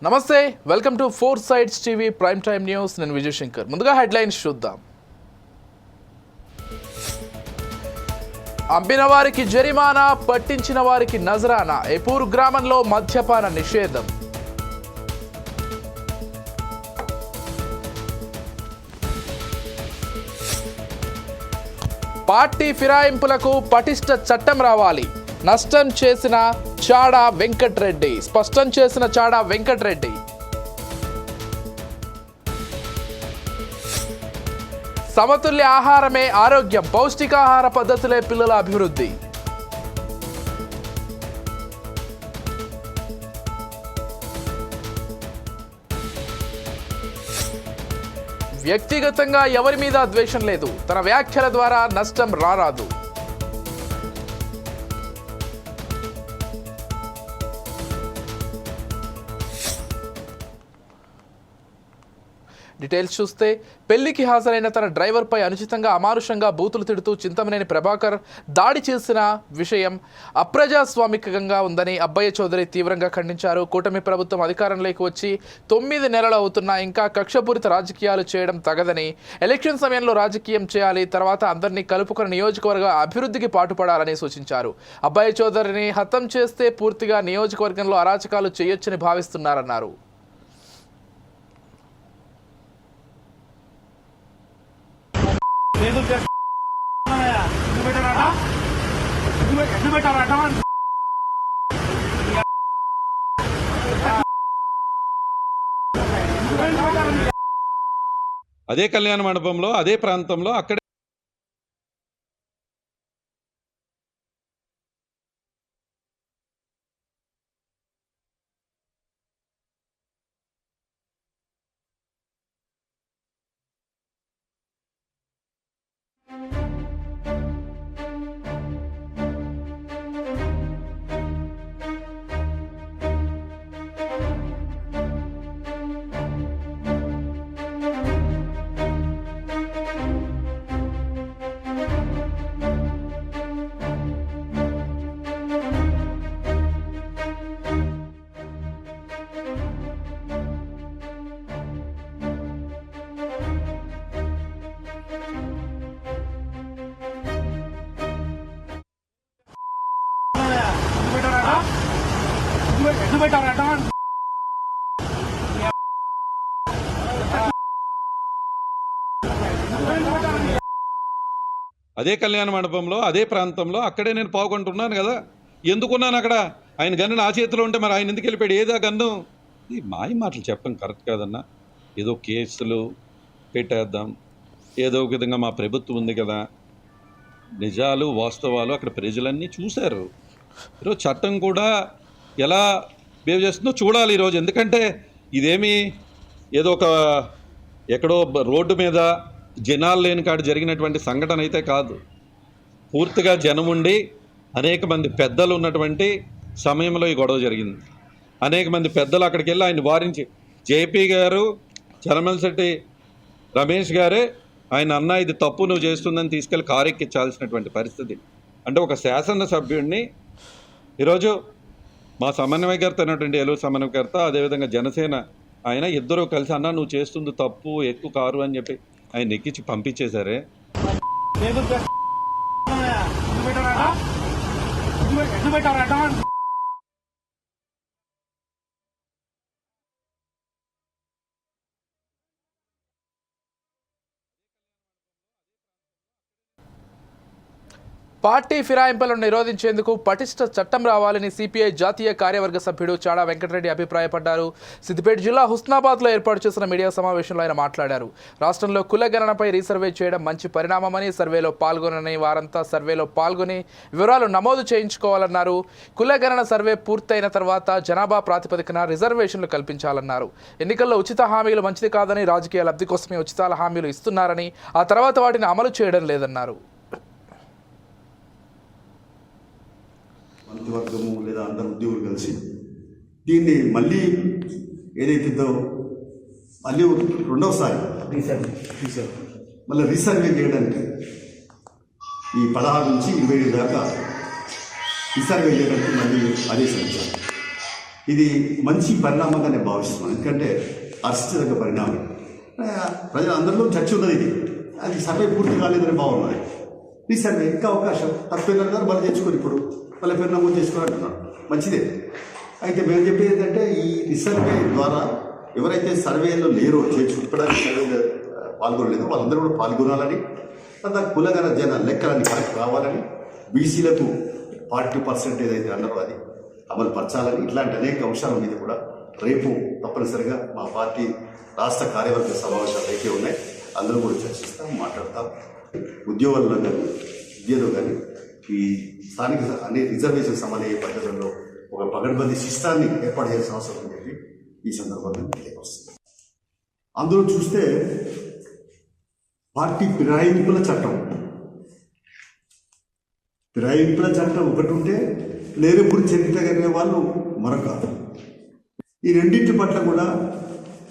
నమస్తే, welcome to four sides TV prime time news. నేను విజయ్ శంకర్. ముందుగా హెడ్లైన్స్ చూద్దాం. అమ్మిన వారికి జరిమానా, పట్టించిన వారికి నజరానా. ఏపూరు గ్రామంలో మద్యపాన నిషేధం. పార్టీ ఫిరాయింపులకు పటిష్ట చట్టం రావాలి. నష్టం చేసిన చాడా వెంకట్రెడ్డి. స్పష్టం చేసిన చాడా వెంకట్రెడ్డి. సమతుల్య ఆహారమే ఆరోగ్యం. పౌష్టికాహార పద్ధతులే పిల్లల అభివృద్ధి. వ్యక్తిగతంగా ఎవరి మీద ద్వేషం లేదు. తన వ్యాఖ్యల ద్వారా నష్టం రారాదు. డీటెయిల్స్ చూస్తే, పెళ్లికి హాజరైన తన డ్రైవర్పై అనుచితంగా అమానుషంగా బూతులు తిడుతూ చింతమనేని ప్రభాకర్ దాడి చేసిన విషయం అప్రజాస్వామికంగా ఉందని అబ్బయ్య చౌదరి తీవ్రంగా ఖండించారు. కూటమి ప్రభుత్వం అధికారంలోకి వచ్చి 9 నెలలు అవుతున్నా ఇంకా కక్షపూరిత రాజకీయాలు చేయడం తగదని, ఎలక్షన్ సమయంలో రాజకీయం చేయాలి, తర్వాత అందరినీ కలుపుకుని నియోజకవర్గ అభివృద్ధికి పాటుపడాలని సూచించారు. అబ్బయ్య చౌదరిని హతం చేస్తే పూర్తిగా నియోజకవర్గంలో అరాచకాలు చేయొచ్చని భావిస్తున్నారన్నారు. అదే కళ్యాణ మండపంలో, అదే ప్రాంతంలో అక్కడే అదే కళ్యాణ మండపంలో, అదే ప్రాంతంలో అక్కడే నేను పాల్గొంటున్నాను కదా. ఎందుకున్నాను అక్కడ? ఆయన గన్ను నా చేతిలో ఉంటే మరి ఆయన ఎందుకు వెళ్ళిపోయాడు? ఏదా గన్ను? ఈ మాయ మాటలు చెప్పడం కరెక్ట్ కాదన్నా. ఏదో కేసులు పెట్టేద్దాం, ఏదో ఒక విధంగా మా ప్రభుత్వం ఉంది కదా. నిజాలు, వాస్తవాలు అక్కడ ప్రజలన్నీ చూశారు. ఈరోజు చట్టం కూడా ఎలా బిహేవ్ చేస్తుందో చూడాలి ఈరోజు. ఎందుకంటే ఇదేమి ఏదో ఒక ఎక్కడో రోడ్డు మీద జనాలు లేని కాడ జరిగినటువంటి సంఘటన అయితే కాదు. పూర్తిగా జనం ఉండి అనేక మంది పెద్దలు ఉన్నటువంటి సమయంలో ఈ గొడవ జరిగింది. అనేక మంది పెద్దలు అక్కడికి వెళ్ళి ఆయన వారించి, జేపీ గారు, చలమలశెట్టి రమేష్ గారే ఆయన అన్న ఇది తప్పు నువ్వు చేస్తుందని తీసుకెళ్ళి కారెక్కించాల్సినటువంటి పరిస్థితి. అంటే ఒక శాసనసభ్యుడిని ఈరోజు మా సమన్వయకర్త అయినటువంటి ఏలూరు సమన్వయకర్త, అదేవిధంగా జనసేన ఆయన ఇద్దరూ కలిసి అన్న నువ్వు చేస్తుంది తప్పు, ఎక్కువ కారు అని చెప్పి ఆయన ఎక్కించి పంపించేశారే. పార్టీ ఫిరాయింపులను నిరోధించేందుకు పటిష్ట చట్టం రావాలని సిపిఐ జాతీయ కార్యవర్గ సభ్యుడు చాడా వెంకటరెడ్డి అభిప్రాయపడ్డారు. సిద్దిపేట జిల్లా హుస్నాబాద్లో ఏర్పాటు చేసిన మీడియా సమావేశంలో ఆయన మాట్లాడారు. రాష్ట్రంలో కులగణనపై రీసర్వే చేయడం మంచి పరిణామమని, సర్వేలో పాల్గొనని వారంతా సర్వేలో పాల్గొని వివరాలు నమోదు చేయించుకోవాలన్నారు. కులగణన సర్వే పూర్తయిన తర్వాత జనాభా ప్రాతిపదికన రిజర్వేషన్లు కల్పించాలన్నారు. ఎన్నికల్లో ఉచిత హామీలు మంచిది కాదని, రాజకీయ లబ్ధి కోసమే ఉచితాల హామీలు ఇస్తున్నారని, ఆ తర్వాత వాటిని అమలు చేయడం లేదన్నారు. మంత్రివర్గము లేదా అందరు ఉద్యోగులు కలిసి దీన్ని మళ్ళీ ఏదైతుందో మళ్ళీ రెండవసారి మళ్ళీ రీసర్వే చేయడానికి ఈ 16 నుంచి 27 దాకా రీసర్వే చేయడానికి మళ్ళీ ఆదేశించారు. ఇది మంచి పరిణామంగా నేను భావిస్తున్నాను. ఎందుకంటే హర్షించదగ్గ పరిణామం. ప్రజలందరిలో చర్చ ఉన్నది. ఇది అది సర్వే పూర్తి కాలేదని బాగున్నది. ఈ సర్వే ఇంకా అవకాశం తప్పేళ్ళ గారు మళ్ళీ తెచ్చుకొని ఇప్పుడు మళ్ళీ పేరు నమోదు చేసుకొని అంటున్నారు. మంచిదే. అయితే మేము చెప్పేది ఏంటంటే ఈ రీసర్వే ద్వారా ఎవరైతే సర్వేలో లేరో చేర్చుకోవడానికి సర్వేలో పాల్గొనలేదో వాళ్ళందరూ కూడా పాల్గొనాలని, దానికి కులగన జన లెక్కలన్నీ కరెక్ట్ కావాలని, బీసీలకు 40% ఏదైతే అన్నారో అది అమలు పరచాలని, ఇట్లాంటి అనేక అంశాల మీద కూడా రేపు తప్పనిసరిగా మా పార్టీ రాష్ట్ర కార్యవర్గ సమావేశాలు అయితే ఉన్నాయి. అందరూ కూడా చర్చిస్తాం, మాట్లాడతాం. ఉద్యోగుల్లో కానీ విద్యలో కానీ ఈ స్థానిక అన్ని రిజర్వేషన్ సమన్వయ పద్ధతుల్లో ఒక పగడ్బందీ సిస్టాన్ని ఏర్పాటు చేయాల్సిన అవసరం అని చెప్పి ఈ సందర్భంగా తెలియవస్తుంది. అందులో చూస్తే పార్టీ ఫిరాయింపుల చట్టం ఒకటి ఉంటే లేనప్పుడు చరిత్ర కలిగిన వాళ్ళు మరొక. ఈ రెండింటి పట్ల కూడా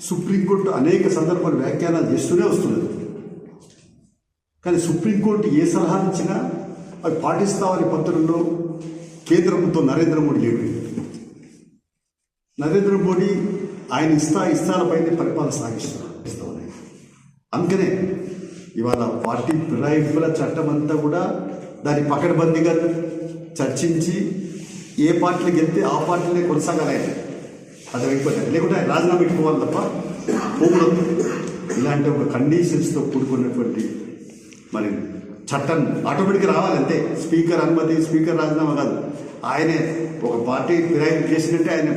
సుప్రీంకోర్టు అనేక సందర్భాలు వ్యాఖ్యానాలు చేస్తూనే వస్తున్నది. కానీ సుప్రీంకోర్టు ఏ సలహాలు ఇచ్చినా అవి పాటిస్తామని పత్రంలో కేంద్ర ప్రభుత్వం నరేంద్ర మోడీ లేడు. నరేంద్ర మోడీ ఆయన ఇష్టాలపైనే పరిపాలన సాగిస్తున్నాడు. అందుకనే ఇవాళ పార్టీ ఫిరాయింపుల చట్టం అంతా కూడా దాన్ని పకడ్బందీగా చర్చించి ఏ పార్టీలకు వెళ్తే ఆ పార్టీనే కొనసాగాలి. అది అయిపోయింది. లేకుంటే ఆయన రాజీనామా పెట్టుకోవాలి తప్ప పోకూడదు. ఇలాంటి ఒక కండిషన్స్తో కూడుకున్నటువంటి మరి చట్టం ఆటోమేటిక్గా రావాలంటే స్పీకర్ అనుమతి, స్పీకర్ రాజీనామా కాదు. ఆయనే ఒక పార్టీ ఫిరాయింపు చేసినట్టే ఆయన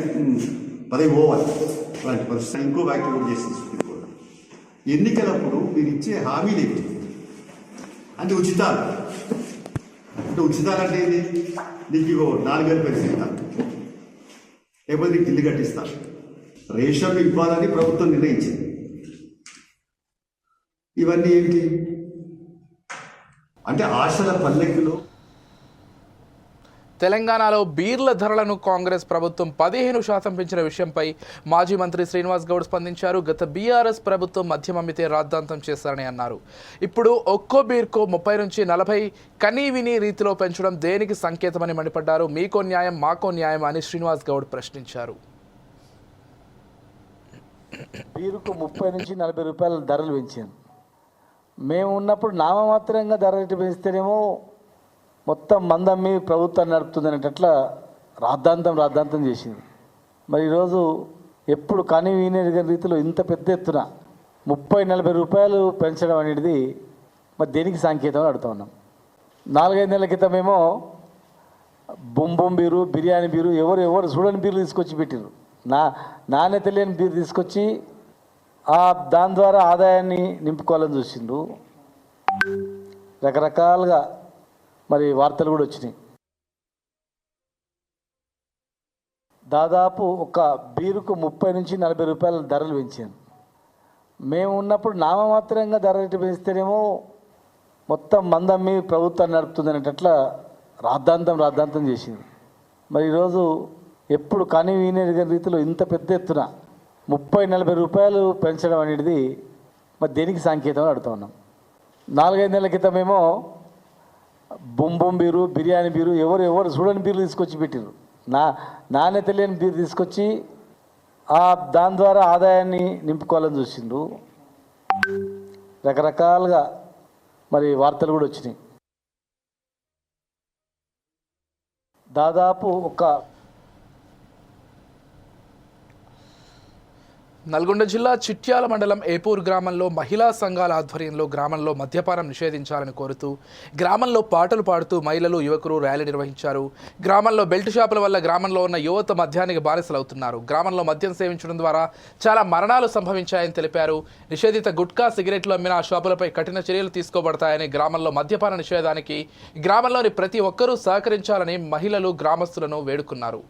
పదవి పోవాలి. అలాంటి పరిస్థితి ఇంకో వ్యాఖ్య కూడా చేసింది సుప్రీంకోర్టు. ఎన్నికలప్పుడు మీరు ఇచ్చే హామీలు ఏంటి అంటే ఉచితాలు. అంటే ఉచితాలు అంటే ఏంటి? నీకు 4,000 పెరిగిస్తా, లేకపోతే నీకు ఇల్లు కట్టిస్తా, రేషన్ ఇవ్వాలని ప్రభుత్వం నిర్ణయించింది. ఇవన్నీ ఏమిటి అంటే ఆశల పల్లెకులో. తెలంగాణలో బీర్ల ధరలను కాంగ్రెస్ ప్రభుత్వం 15% పెంచిన విషయంపై మాజీ మంత్రి శ్రీనివాస్ గౌడ్ స్పందించారు. గత బీఆర్ఎస్ ప్రభుత్వం మద్యం అమ్మితే రాద్ధాంతం చేశారని అన్నారు. ఇప్పుడు ఒక్కో బీర్కు 30 నుంచి 40 కనీవిని రీతిలో పెంచడం దేనికి సంకేతమని మండిపడ్డారు. మీకో న్యాయం మాకో న్యాయం అని శ్రీనివాస్ గౌడ్ ప్రశ్నించారు. బీరుకు 30 నుంచి 40 రూపాయల ధరలు పెంచారు. మేము ఉన్నప్పుడు నామమాత్రంగా ధర రేటు పెంచితేనేమో మొత్తం మందమ్మి ప్రభుత్వాన్ని నడుపుతుంది అనేటట్ల రాద్ధాంతం చేసింది. మరి ఈరోజు ఎప్పుడు కానీ వీనే రీతిలో ఇంత పెద్ద ఎత్తున 30-40 రూపాయలు పెంచడం అనేది మరి దేనికి సంకేతం అడుగుతా ఉన్నాం. 4-5 నెలల క్రితమేమో బొంబొం బీరు, బిర్యానీ బీరు, ఎవరు చూడని బీర్లు తీసుకొచ్చి పెట్టారు. నాణ్యత లేని బీరు తీసుకొచ్చి దాని ద్వారా ఆదాయాన్ని నింపుకోవాలని చూసిండ్రు. రకరకాలుగా మరి వార్తలు కూడా వచ్చినాయి. దాదాపు ఒక బీరుకు 30 నుంచి 40 రూపాయల ధరలు పెంచాను. మేము ఉన్నప్పుడు నామమాత్రంగా ధర రేటు పెంచితేనేమో మొత్తం మందమ్మి ప్రభుత్వాన్ని నడుపుతుంది అనేటట్ల రాద్ధాంతం చేసింది. మరి ఈరోజు ఎప్పుడు కానీ వీనే రీతిలో ఇంత పెద్ద ఎత్తున 30-40 రూపాయలు పెంచడం అనేది మరి దేనికి సంకేతం అడుగుతా ఉన్నాం. 4-5 నెలల క్రితమేమో బొంబొం బీరు, బిర్యానీ బీరు, ఎవరు చూడని బీర్లు తీసుకొచ్చి పెట్టారు. నాణ్యత లేని బీరు తీసుకొచ్చి దాని ద్వారా ఆదాయాన్ని నింపుకోవాలని చూసిండ్రు. రకరకాలుగా మరి వార్తలు కూడా వచ్చినాయి. దాదాపు ఒక నల్గొండ జిల్లా చిట్యాల మండలం ఏపూర్ గ్రామంలో మహిళా సంఘాల ఆధ్వర్యంలో గ్రామంలో మద్యపానం నిషేధించాలని కోరుతూ గ్రామంలో పాటలు పాడుతూ మహిళలు, యువకులు ర్యాలీ నిర్వహించారు. గ్రామంలో బెల్ట్ షాపుల వల్ల గ్రామంలో ఉన్న యువత మద్యానికి బానిసలవుతున్నారు. గ్రామంలో మద్యం సేవించడం ద్వారా చాలా మరణాలు సంభవించాయని తెలిపారు. నిషేధిత గుట్కా, సిగరెట్లు అమ్మిన ఆ షాపులపై కఠిన చర్యలు తీసుకోబడతాయని, గ్రామంలో మద్యపాన నిషేధానికి గ్రామంలోని ప్రతి ఒక్కరూ సహకరించాలని మహిళలు గ్రామస్తులను వేడుకున్నారు.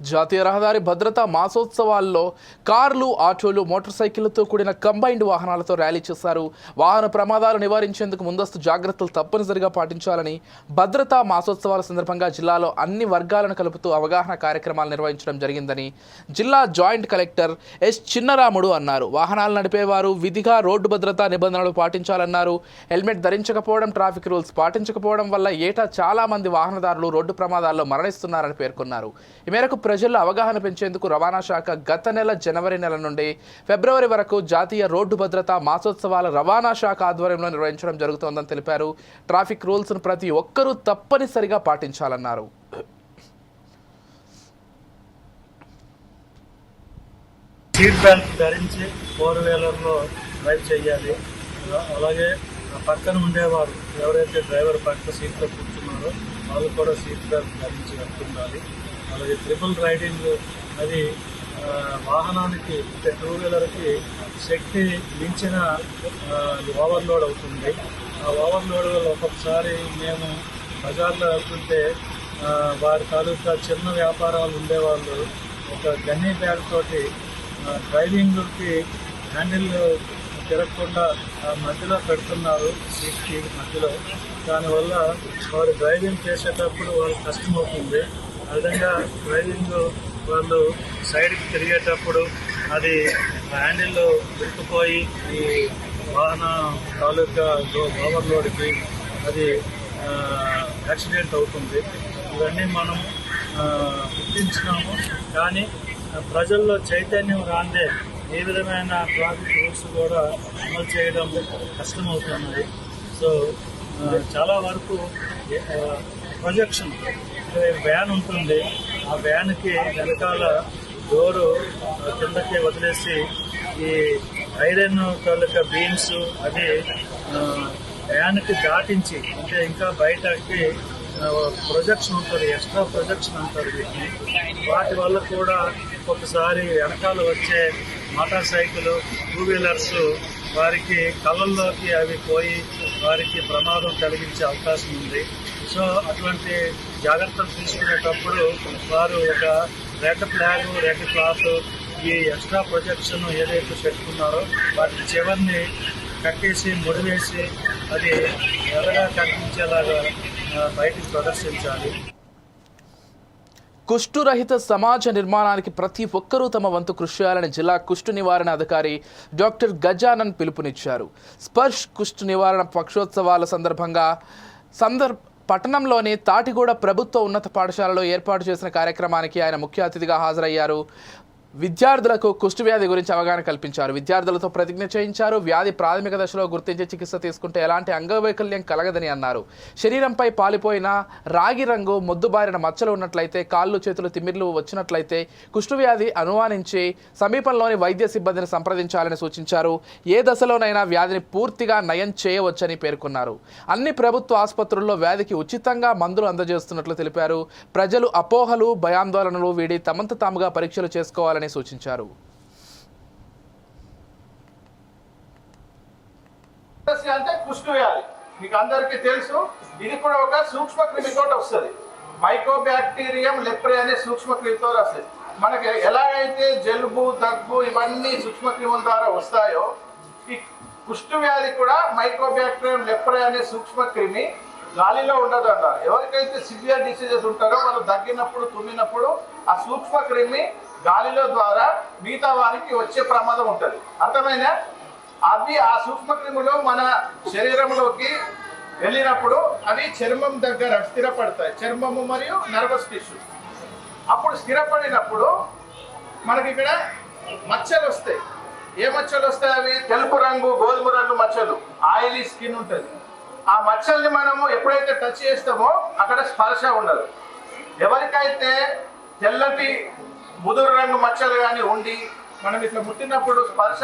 జాతీయ రహదారి భద్రతా మాసోత్సవాల్లో కార్లు, ఆటోలు, మోటార్ సైకిళ్లతో కూడిన కంబైన్డ్ వాహనాలతో ర్యాలీ చేశారు. వాహన ప్రమాదాలు నివారించేందుకు ముందస్తు జాగ్రత్తలు తప్పనిసరిగా పాటించాలని భద్రతా మాసోత్సవాల సందర్భంగా జిల్లాలో అన్ని వర్గాలను కలుపుతూ అవగాహన కార్యక్రమాలు నిర్వహించడం జరిగిందని జిల్లా జాయింట్ కలెక్టర్ ఎస్ చిన్నరాముడు అన్నారు. వాహనాలు నడిపేవారు విధిగా రోడ్డు భద్రతా నిబంధనలు పాటించాలన్నారు. హెల్మెట్ ధరించకపోవడం, ట్రాఫిక్ రూల్స్ పాటించకపోవడం వల్ల ఏటా చాలా మంది వాహనదారులు రోడ్డు ప్రమాదాల్లో మరణిస్తున్నారని పేర్కొన్నారు. ఈ మేరకు ప్రజల్లో అవగాహన పెంచేందుకు రవాణా శాఖ గత నెల జనవరి నెల నుండి ఫిబ్రవరి వరకు జాతీయ రోడ్డు భద్రతా మాసోత్సవాల రవాణా శాఖ ఆధ్వర్యంలో నిర్వహించడం జరుగుతోందని తెలిపారు. ట్రాఫిక్ రూల్స్ను ప్రతి ఒక్కరూ తప్పనిసరిగా పాటించాలన్నారు. సీట్ బెల్ట్ ధరించి 4-వీలర్లో డ్రైవ్ చేయాలి. అలాగే పక్కన ఉండేవారు ఎవరైతే డ్రైవర్ పక్క సీట్లో కూర్చున్నారో వాళ్ళు కూడా సీట్ బెల్ట్ ధరించి వెళ్తుండాలి. అలాగే ట్రిపుల్ రైడింగ్ అది వాహనానికి అంటే 2-వీలర్కి శక్తి మించిన ఓవర్లోడ్ అవుతుంది. ఆ ఓవర్లోడ్ వల్ల ఒక్కొక్కసారి మేము బజార్లో వెళ్తుంటే వారి తాలూకా చిన్న వ్యాపారాలు ఉండేవాళ్ళు ఒక గన్నీ బ్యాగ్ తోటి డ్రైవింగ్కి హ్యాండిల్ తిరగకుండా మధ్యలో పెడుతున్నారు, సీట్కి మధ్యలో. దానివల్ల వారు డ్రైవింగ్ చేసేటప్పుడు వాళ్ళకి కష్టమవుతుంది. ఆ విధంగా డ్రైవింగ్ వాళ్ళు సైడ్కి తిరిగేటప్పుడు అది హ్యాండిల్ విరిగిపోయి ఈ వాహన తాలూకా ఓవర్లోడ్కి అది యాక్సిడెంట్ అవుతుంది. ఇవన్నీ మనం గుర్తించినాము. కానీ ప్రజల్లో చైతన్యం రాందే ఏ విధమైన ట్రాఫిక్ రూల్స్ కూడా అమలు చేయడం కష్టమవుతున్నది. సో చాలా వరకు ప్రొజెక్షన్ వ్యాన్ ఉంటుంది, ఆ వ్యాన్కి వెనకాల డోరు కిందకి వదిలేసి ఈ ఐరన్ తాలూకా బీమ్స్ అది వ్యాన్కి దాటించి అంటే ఇంకా బయటకి ప్రొజెక్షన్ ఉంటుంది, ఎక్స్ట్రా ప్రొజెక్షన్ అంటారు వీటిని. వాటి వల్ల కూడా ఒకసారి వెనకాల వచ్చే మోటార్ సైకిల్, 2-వీలర్స్ వారికి కళ్ళల్లోకి అవి పోయి వారికి ప్రమాదం కలిగించే అవకాశం ఉంది. సో అటువంటి జాగ్రత్తలు తీసుకునేటప్పుడు వారు ఒక రెడ్ ఫ్లాగ్, రెడ్ క్లాత్, ఈ ఎక్స్ట్రా ప్రొజెక్షన్ ఏదైతే పెట్టుకున్నారో వాటి చివరిని కట్టేసి ముడివేసి అది ఎర్రగా కనిపించేలాగా బయటికి ప్రదర్శించాలి. కుష్టు రహిత సమాజ నిర్మాణానికి ప్రతి ఒక్కరూ తమ వంతు కృషి చేయాలని జిల్లా కుష్టు నివారణ అధికారి డాక్టర్ గజానన్ పిలుపునిచ్చారు. స్పర్శ్ కుష్టు నివారణ పక్షోత్సవాల సందర్భంగా పట్టణంలోని తాటిగూడ ప్రభుత్వ ఉన్నత పాఠశాలలో ఏర్పాటు చేసిన కార్యక్రమానికి ఆయన ముఖ్య అతిథిగా హాజరయ్యారు. విద్యార్థులకు కుష్టు వ్యాధి గురించి అవగాహన కల్పించారు. విద్యార్థులతో ప్రతిజ్ఞ చేయించారు. వ్యాధి ప్రాథమిక దశలో గుర్తించి చికిత్స తీసుకుంటే ఎలాంటి అంగవైకల్యం కలగదని అన్నారు. శరీరంపై పాలిపోయిన రాగి రంగు మొద్దుబారిన మచ్చలు ఉన్నట్లయితే, కాళ్ళు చేతులు తిమ్మిర్లు వచ్చినట్లయితే కుష్టు వ్యాధి అనుమానించి సమీపంలోని వైద్య సిబ్బందిని సంప్రదించాలని సూచించారు. ఏ దశలోనైనా వ్యాధిని పూర్తిగా నయం చేయవచ్చని పేర్కొన్నారు. అన్ని ప్రభుత్వ ఆసుపత్రుల్లో వ్యాధికి ఉచితంగా మందులు అందజేస్తున్నట్లు తెలిపారు. ప్రజలు అపోహలు, భయాందోళనలు వీడి తమంత తాముగా పరీక్షలు చేసుకోవాలని సూచించారు. అంటే కుష్టు వ్యాధి మీకు అందరికీ తెలుసు. ఇది కూడా ఒక సూక్ష్మ క్రిమితో వస్తుంది. మైకోబాక్టీరియం లెప్రే అనే సూక్ష్మ క్రిమితో వస్తుంది. మనకి ఎలాగైతే జలుబు, దగ్గు ఇవన్నీ సూక్ష్మ క్రిముల ద్వారా వస్తాయో, ఈ కుష్టు వ్యాధి కూడా మైకోబాక్టీరియం లెప్రే అనే సూక్ష్మ క్రిమి గాలిలో ఉండదు అంటారు. ఎవరికైతే సివియర్ డిసీజెస్ ఉంటారో వాళ్ళు దగ్గినప్పుడు, తుమ్మినప్పుడు ఆ సూక్ష్మ క్రిమి గాలిలో ద్వారా మిగతా వారికి వచ్చే ప్రమాదం ఉంటుంది. అర్థమైనా? అవి ఆ సూక్ష్మక్రిములు మన శరీరంలోకి వెళ్ళినప్పుడు అవి చర్మం దగ్గర స్థిరపడతాయి, చర్మము మరియు నర్వస్ టిష్యూ. అప్పుడు స్థిరపడినప్పుడు మనకి ఇక్కడ మచ్చలు వస్తాయి. ఏ మచ్చలు వస్తాయి? అవి తెలుపు రంగు, గోధుమ రంగు మచ్చలు, ఆయిలీ స్కిన్ ఉంటుంది. ఆ మచ్చల్ని మనము ఎప్పుడైతే టచ్ చేస్తామో అక్కడ స్పర్శ ఉండదు. ఎవరికైతే తెల్లటి ముదురు రంగు మచ్చలు కానీ ఉండి మనం ఇట్లా ముట్టినప్పుడు స్పర్శ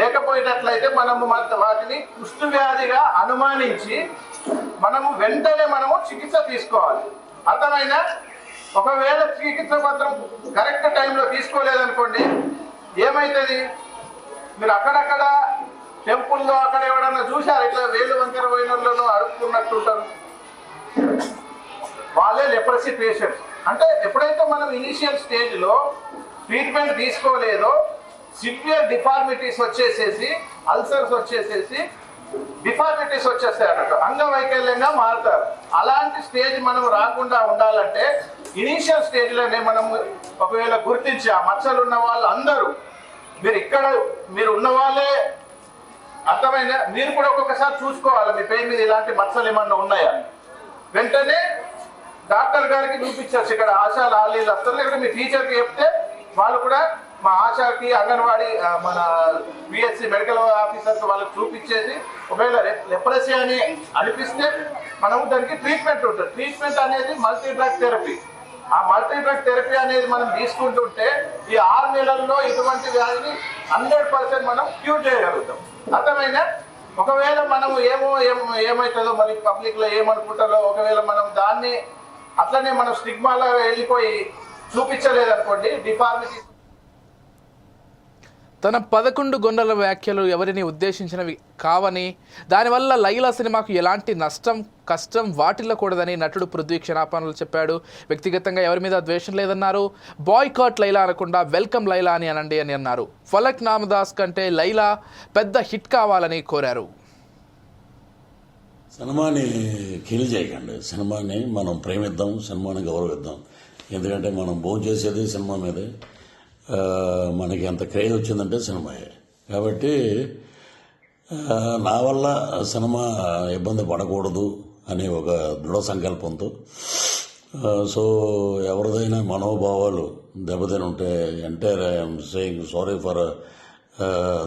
లేకపోయినట్లయితే మనము వాటిని కుష్టు వ్యాధిగా అనుమానించి వెంటనే చికిత్స తీసుకోవాలి. అర్థమైనా? ఒకవేళ చికిత్స మాత్రం కరెక్ట్ టైంలో తీసుకోలేదనుకోండి, ఏమైతుంది? మీరు అక్కడక్కడ టెంపుల్లో అక్కడ ఎవడన్నా చూశారు ఇట్లా వేలు వంకర పోయినోళ్ళను అడుక్కున్నట్టుంటారు. వాళ్ళే లెప్రసీ పేషెంట్స్. అంటే ఎప్పుడైతే మనం ఇనిషియల్ స్టేజ్లో ట్రీట్మెంట్ తీసుకోలేదో సివియర్ డిఫార్మిటీస్ వచ్చేసేసి, అల్సర్స్ వచ్చేసేసి డిఫార్మిటీస్ వచ్చేస్తాయి అన్నట్టు, అంగవైకల్యంగా మారుతారు. అలాంటి స్టేజ్ మనం రాకుండా ఉండాలంటే ఇనీషియల్ స్టేజ్లోనే మనం ఒకవేళ గుర్తించి ఆ మచ్చలు ఉన్న వాళ్ళు అందరూ మీరు ఉన్న వాళ్ళే అర్థమైన మీరు కూడా ఒక్కొక్కసారి చూసుకోవాలి మీ పేరు మీద ఇలాంటి మచ్చలు ఏమన్నా ఉన్నాయా. వెంటనే డాక్టర్ గారికి చూపించచ్చు. ఇక్కడ ఆశా లాలీలు వస్తారు, లేకపోతే మీ టీచర్కి చెప్తే వాళ్ళు కూడా మా ఆశాకి, అంగన్వాడీ, మన పిహెచ్సి మెడికల్ ఆఫీసర్కి వాళ్ళకి చూపించేసి ఒకవేళ లెప్రసీ అని అనిపిస్తే మనం దానికి ట్రీట్మెంట్ ఉంటుంది. ట్రీట్మెంట్ అనేది మల్టీ డ్రగ్ థెరపీ. ఆ మల్టీ డ్రగ్ థెరపీ అనేది మనం తీసుకుంటుంటే ఈ 6 నెలల్లో ఇటువంటి వ్యాధిని 100% మనం క్యూర్ చేయగలుగుతాం. అర్థమైన ఒకవేళ మనం ఏమవుతుందో మరి పబ్లిక్లో ఏమనుకుంటారో, ఒకవేళ మనం దాన్ని అట్లనే మనం స్టిగ్మాలో వెళ్ళిపోయి చూపించలేదనుకోండి డిఫార్మిటీ. తన 11 గొండల వ్యాఖ్యలు ఎవరిని ఉద్దేశించినవి కావని, దానివల్ల లైలా సినిమాకు ఎలాంటి కష్టం వాటిల్లకూడదని నటుడు పృథ్వీ క్షమాపణలు చెప్పాడు. వ్యక్తిగతంగా ఎవరి మీద ద్వేషం లేదన్నారు. బాయ్కాట్ లైలా అనకుండా వెల్కమ్ లైలా అని అనండి అని అన్నారు. ఫలక్ నామదాస్ కంటే లైలా పెద్ద హిట్ కావాలని కోరారు. సినిమాని కిల్ చేయకండి, సినిమాని మనం ప్రేమిద్దాం, సినిమాని గౌరవిద్దాం. ఎందుకంటే మనం భోజనం చేసేది సినిమా మీదే. మనకి ఎంత క్రేజ్ వచ్చిందంటే సినిమాయే. కాబట్టి నా వల్ల సినిమా ఇబ్బంది పడకూడదు అనే ఒక దృఢ సంకల్పంతో, సో ఎవరిదైనా మనోభావాలు దెబ్బతిని ఉంటే entire I'm saying sorry for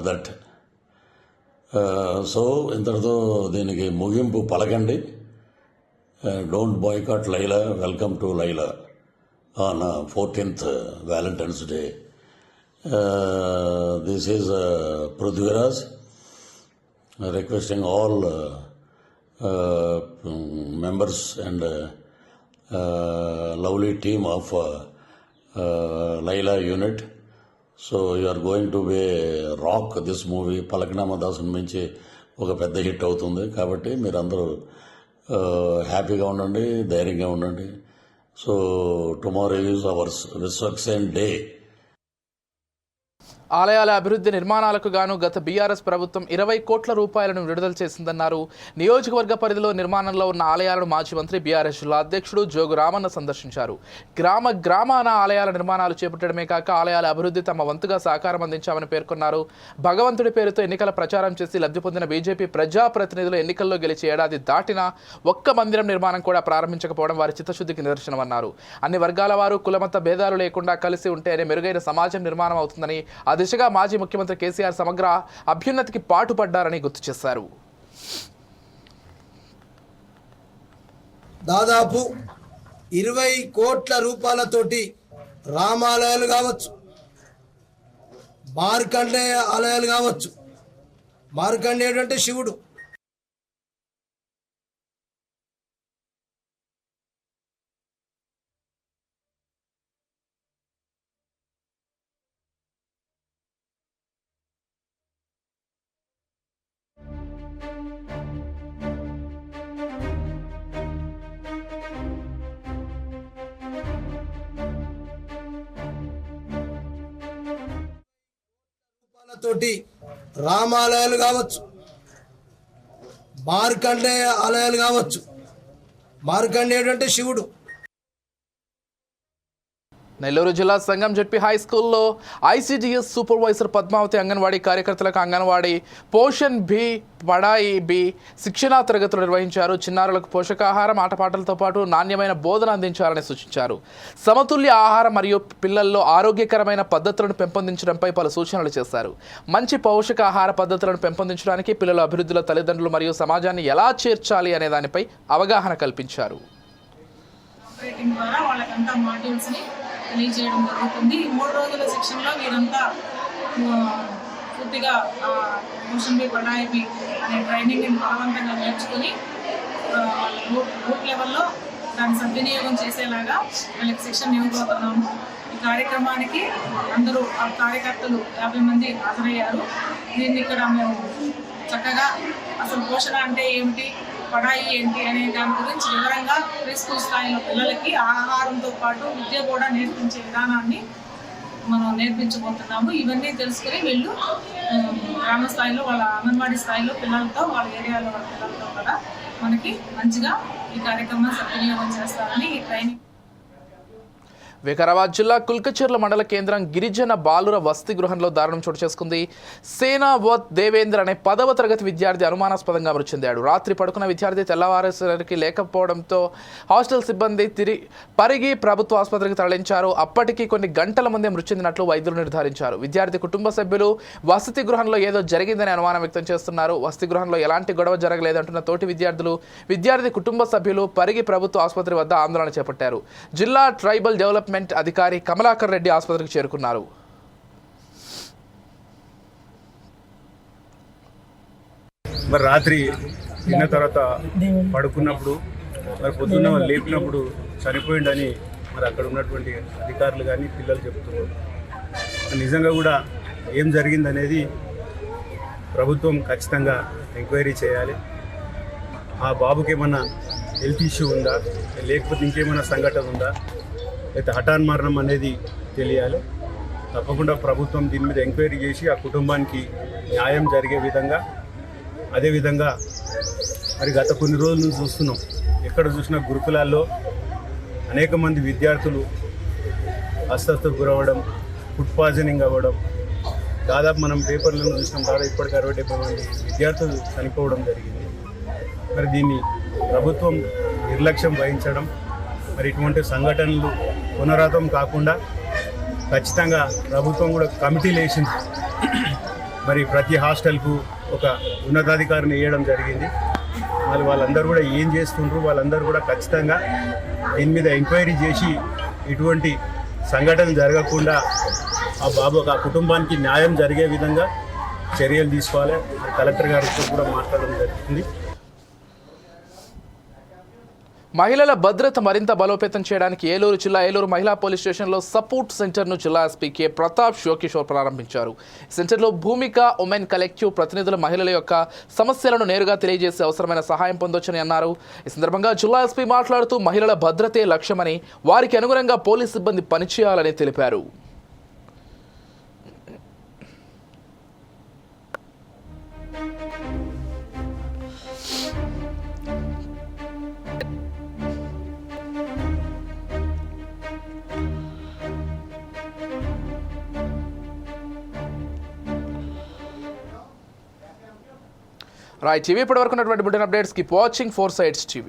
that. So ఇంతటితో దీనికి ముగింపు పలకండి. Don't boycott Laila, welcome to Laila on 14th Valentine's Day. This is Prithviraj requesting all members and lovely team of Laila unit. So you are going to be rock this movie. Falaknuma Dasu నుంచి ఒక పెద్ద hit అవుతుంది. కాబట్టి మీరందరూ హ్యాపీగా ఉండండి, ధైర్యంగా ఉండండి. So tomorrow is our Viswaksen Day. ఆలయాల అభివృద్ధి నిర్మాణాలకు గాను గత బీఆర్ఎస్ ప్రభుత్వం 20 కోట్ల రూపాయలను విడుదల చేసిందన్నారు. నియోజకవర్గ పరిధిలో నిర్మాణంలో ఉన్న ఆలయాలను మాజీ మంత్రి బీఆర్ఎస్ జిల్లా అధ్యక్షుడు జోగు రామన్న సందర్శించారు. గ్రామాన ఆలయాల నిర్మాణాలు చేపట్టడమే కాక ఆలయాల అభివృద్ధి తమ వంతుగా సహకారం అందించామని పేర్కొన్నారు. భగవంతుడి పేరుతో ఎన్నికల ప్రచారం చేసి లబ్ధి పొందిన బీజేపీ ప్రజాప్రతినిధులు ఎన్నికల్లో గెలిచి ఏడాది దాటినా ఒక్క మందిరం నిర్మాణం కూడా ప్రారంభించకపోవడం వారి చిత్తశుద్ధికి నిదర్శనమన్నారు. అన్ని వర్గాల వారు కులమత భేదాలు లేకుండా కలిసి ఉంటేనే మెరుగైన సమాజం నిర్మాణం అవుతుందని, ఆ దిశగా మాజీ ముఖ్యమంత్రి కేసీఆర్ సమగ్ర అభ్యున్నతికి పాటుపడ్డారని గుర్తు చేశారు. దాదాపు 20 కోట్ల రూపాయలతోటి రామాలయాలు కావచ్చు, మార్కండేయ ఆలయాలు కావచ్చు. మార్కండేయుడు అంటే శివుడు. తోటి రామాలయాలు కావచ్చు, మార్కండేయ ఆలయాలు కావచ్చు. మార్కండేయుడు అంటే శివుడు. నెల్లూరు జిల్లా సంగం జడ్పీ హై స్కూల్లో ఐసీడీఎస్ సూపర్వైజర్ పద్మావతి అంగన్వాడీ కార్యకర్తలకు అంగన్వాడీ పోషణ్ బి పడాయి బి శిక్షణా తరగతులు నిర్వహించారు. చిన్నారులకు పోషకాహారం, ఆటపాటలతో పాటు నాణ్యమైన బోధన అందించాలని సూచించారు. సమతుల్య ఆహారం మరియు పిల్లల్లో ఆరోగ్యకరమైన పద్ధతులను పెంపొందించడంపై పలు సూచనలు చేశారు. మంచి పోషకాహార పద్ధతులను పెంపొందించడానికి పిల్లల అభివృద్ధిలో తల్లిదండ్రులు మరియు సమాజాన్ని ఎలా చేర్చాలి అనే దానిపై అవగాహన కల్పించారు. తెలియజేయడం జరుగుతుంది. ఈ 3 రోజుల శిక్షణలో వీరంతా పూర్తిగా పోషణ్ బి పడాయి బి అనే ట్రైనింగ్ని బలవంతంగా నేర్చుకుని వాళ్ళ బూత్ లెవెల్లో దాన్ని సద్వినియోగం చేసేలాగా వాళ్ళకి శిక్షణ ఇవ్వబోతున్నాము. ఈ కార్యక్రమానికి అందరూ కార్యకర్తలు 50 మంది హాజరయ్యారు. దీన్ని ఇక్కడ మేము చక్కగా అసలు పోషణ అంటే ఏమిటి, పడాయి ఏంటి అనే దాని గురించి వివరంగా ప్రీ స్కూల్ స్థాయిలో పిల్లలకి ఆహారంతో పాటు విద్య కూడా నేర్పించే విధానాన్ని మనం నేర్పించబోతున్నాము. ఇవన్నీ తెలుసుకుని వీళ్ళు గ్రామ స్థాయిలో వాళ్ళ అంగన్వాడీ స్థాయిలో పిల్లలతో వాళ్ళ ఏరియాలో వాళ్ళ పిల్లలతో కూడా మనకి మంచిగా ఈ కార్యక్రమం సద్వినియోగం చేస్తారని ఈ ట్రైనింగ్. వికారాబాద్ జిల్లా కుల్కచర్ల మండల కేంద్రం గిరిజన బాలుర వసతి గృహంలో దారుణం చోటు చేసుకుంది. సేనావత్ దేవేంద్ర అనే 10వ తరగతి విద్యార్థి అనుమానాస్పదంగా మృతి చెందాడు. రాత్రి పడుకున్న విద్యార్థి తెల్లవారేసరికి లేకపోవడంతో హాస్టల్ సిబ్బంది పరిగి ప్రభుత్వ ఆసుపత్రికి తరలించారు. అప్పటికి కొన్ని గంటల ముందే మృతి చెందినట్లు వైద్యులు నిర్ధారించారు. విద్యార్థి కుటుంబ సభ్యులు వసతి గృహంలో ఏదో జరిగిందని అనుమానం వ్యక్తం చేస్తున్నారు. వసతి గృహంలో ఎలాంటి గొడవ జరగలేదంటున్న తోటి విద్యార్థి కుటుంబ సభ్యులు పరిగి ప్రభుత్వ ఆసుపత్రి వద్ద ఆందోళన చేపట్టారు. జిల్లా ట్రైబల్ డెవలప్మెంట్ అధికారి కమలాకర్ రెడ్డి ఆసుపత్రికి చేరుకున్నారు. మరి రాత్రి తిన్న తర్వాత పడుకున్నప్పుడు మరి పొద్దున్న లేపినప్పుడు చనిపోయిండని మరి అక్కడ ఉన్నటువంటి అధికారులు కానీ పిల్లలు చెప్తున్నారు. నిజంగా కూడా ఏం జరిగిందనేది ప్రభుత్వం ఖచ్చితంగా ఎంక్వైరీ చేయాలి. ఆ బాబుకి ఏమన్నా హెల్త్ ఇష్యూ ఉందా, లేకపోతే ఇంకేమైనా సంఘటన ఉందా, అయితే హఠాన్ మరణం అనేది తెలియాలి. తప్పకుండా ప్రభుత్వం దీని మీద ఎంక్వైరీ చేసి ఆ కుటుంబానికి న్యాయం జరిగే విధంగా, అదేవిధంగా మరి గత కొన్ని రోజుల నుంచి చూస్తున్నాం, ఎక్కడ చూసినా గురుకులాల్లో అనేక మంది విద్యార్థులు అస్వస్థతకు గురవ్వడం, ఫుడ్ పాయిజనింగ్ అవ్వడం, దాదాపు మనం పేపర్లను చూసినాం, దాదాపు ఇప్పటికి 60-70 మంది విద్యార్థులు చనిపోవడం జరిగింది. మరి దీన్ని ప్రభుత్వం నిర్లక్ష్యం వహించడం, మరి ఇటువంటి సంఘటనలు పునరావృతం కాకుండా ఖచ్చితంగా ప్రభుత్వం కూడా కమిటీలు వేసింది. మరి ప్రతి హాస్టల్కు ఒక ఉన్నతాధికారిని వేయడం జరిగింది. మరి వాళ్ళందరూ కూడా ఏం చేస్తుండ్రు, వాళ్ళందరూ కూడా ఖచ్చితంగా దీని మీద ఎంక్వైరీ చేసి ఇటువంటి సంఘటనలు జరగకుండా ఆ కుటుంబానికి న్యాయం జరిగే విధంగా చర్యలు తీసుకోవాలి. కలెక్టర్ గారితో కూడా మాట్లాడడం జరుగుతుంది. మహిళల భద్రత మరింత బలోపేతం చేయడానికి ఏలూరు జిల్లా ఏలూరు మహిళా పోలీస్ స్టేషన్లో సపోర్ట్ సెంటర్ను జిల్లా ఎస్పీ కె ప్రతాప్ శివకిషోర్ ప్రారంభించారు. సెంటర్లో భూమిక ఉమెన్ కలెక్టివ్ ప్రతినిధులు మహిళల యొక్క సమస్యలను నేరుగా తెలియజేసి అవసరమైన సహాయం పొందొచ్చని అన్నారు. ఈ సందర్భంగా జిల్లా ఎస్పీ మాట్లాడుతూ మహిళల భద్రతే లక్ష్యమని, వారికి అనుగుణంగా పోలీస్ సిబ్బంది పనిచేయాలని తెలిపారు. రైట్, టీవీ ఇప్పటివరకు ఉన్నటువంటి bulletin updates keep watching 4 Sides TV.